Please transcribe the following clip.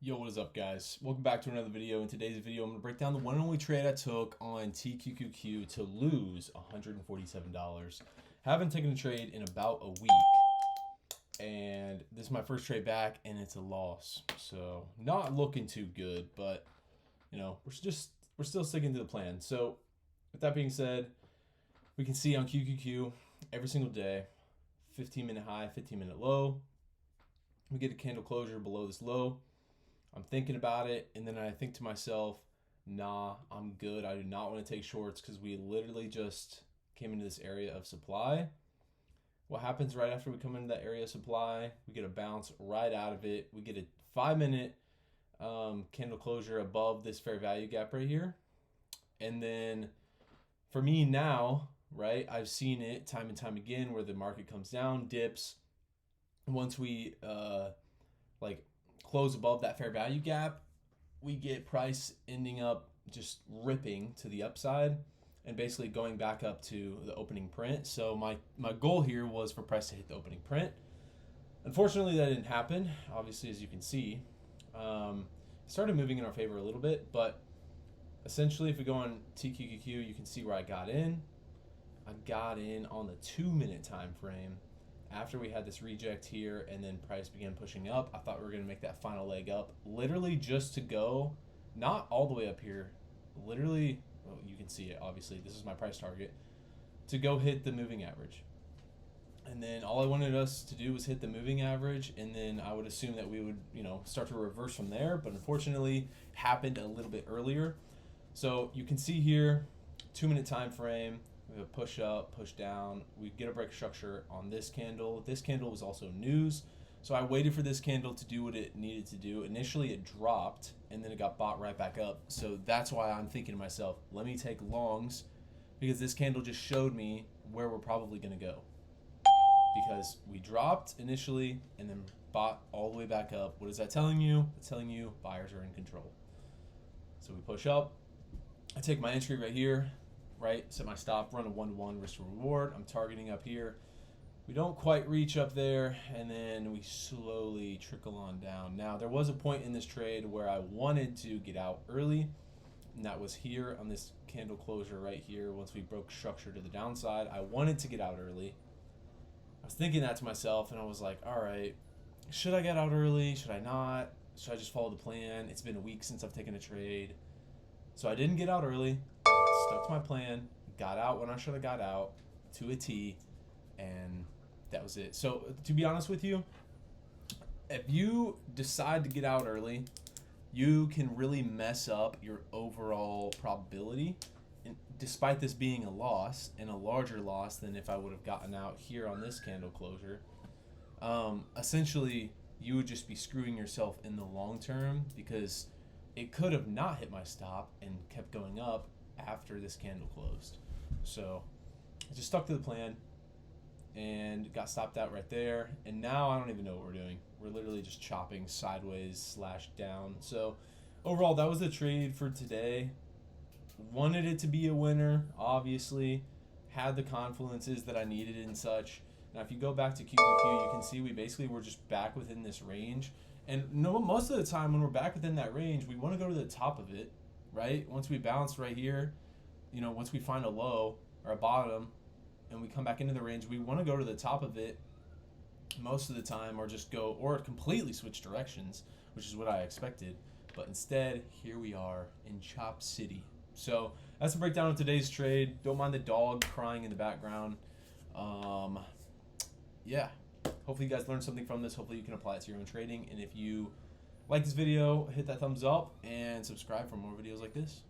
Yo, what is up, guys? Welcome back to another video. In today's video, I'm going to break down the one and only trade I took on Tqqq to lose $147. Haven't taken a trade in about a week, and this is my first trade back, and it's a loss. So not looking too good, but you know, we're still sticking to the plan. So with that being said, we can see on QQQ every single day, 15-minute high, 15-minute low. We get a candle closure below this low. I'm thinking about it, and then I think to myself, nah, I'm good. I do not want to take shorts because we literally just came into this area of supply. What happens right after we come into that area of supply? We get a bounce right out of it. We get a 5-minute candle closure above this fair value gap right here. And then for me now, right, I've seen it time and time again where the market comes down, dips. Once we close above that fair value gap, we get price ending up just ripping to the upside and basically going back up to the opening print. So my goal here was for price to hit the opening print. Unfortunately, that didn't happen. Obviously, as you can see, it started moving in our favor a little bit, but essentially if we go on TQQQ, you can see where I got in. I got in on the 2-minute time frame. After we had this reject here and then price began pushing up, I thought we were going to make that final leg up, literally just to go, not all the way up here, literally, well, you can see it, obviously, this is my price target, to go hit the moving average. And then all I wanted us to do was hit the moving average, and then I would assume that we would, start to reverse from there, but unfortunately, it happened a little bit earlier. So you can see here, 2-minute time frame, we have a push up, push down. We get a break structure on this candle. This candle was also news. So I waited for this candle to do what it needed to do. Initially it dropped and then it got bought right back up. So that's why I'm thinking to myself, let me take longs, because this candle just showed me where we're probably going to go. Because we dropped initially and then bought all the way back up. What is that telling you? It's telling you buyers are in control. So we push up. I take my entry right here. Right, set my stop, run a 1-to-1 risk to reward. I'm targeting up here. We don't quite reach up there, and then we slowly trickle on down. Now, there was a point in this trade where I wanted to get out early, and that was here on this candle closure right here. Once we broke structure to the downside, I wanted to get out early. I was thinking that to myself, and I was like, all right, should I get out early? Should I not? Should I just follow the plan? It's been a week since I've taken a trade. So I didn't get out early. Stuck to my plan, got out when I should have got out to a T, and that was it. So to be honest with you, if you decide to get out early, you can really mess up your overall probability, and despite this being a loss, and a larger loss than if I would have gotten out here on this candle closure. Essentially, you would just be screwing yourself in the long term, because it could have not hit my stop and kept going up after this candle closed. So I just stuck to the plan and got stopped out right there, and now I don't even know what we're doing. We're literally just chopping sideways / down. So overall, that was the trade for today. Wanted it to be a winner, obviously. Had the confluences that I needed and such. Now if you go back to QQQ, you can see we basically were just back within this range, and most of the time when we're back within that range, we want to go to the top of it, right? Once we bounce right here, once we find a low or a bottom and we come back into the range, we want to go to the top of it most of the time, or just go, or completely switch directions, which is what I expected. But instead, here we are in Chop City. So that's a breakdown of today's trade. Don't mind the dog crying in the background. Yeah. Hopefully you guys learned something from this. Hopefully you can apply it to your own trading. And if you like this video, hit that thumbs up and subscribe for more videos like this.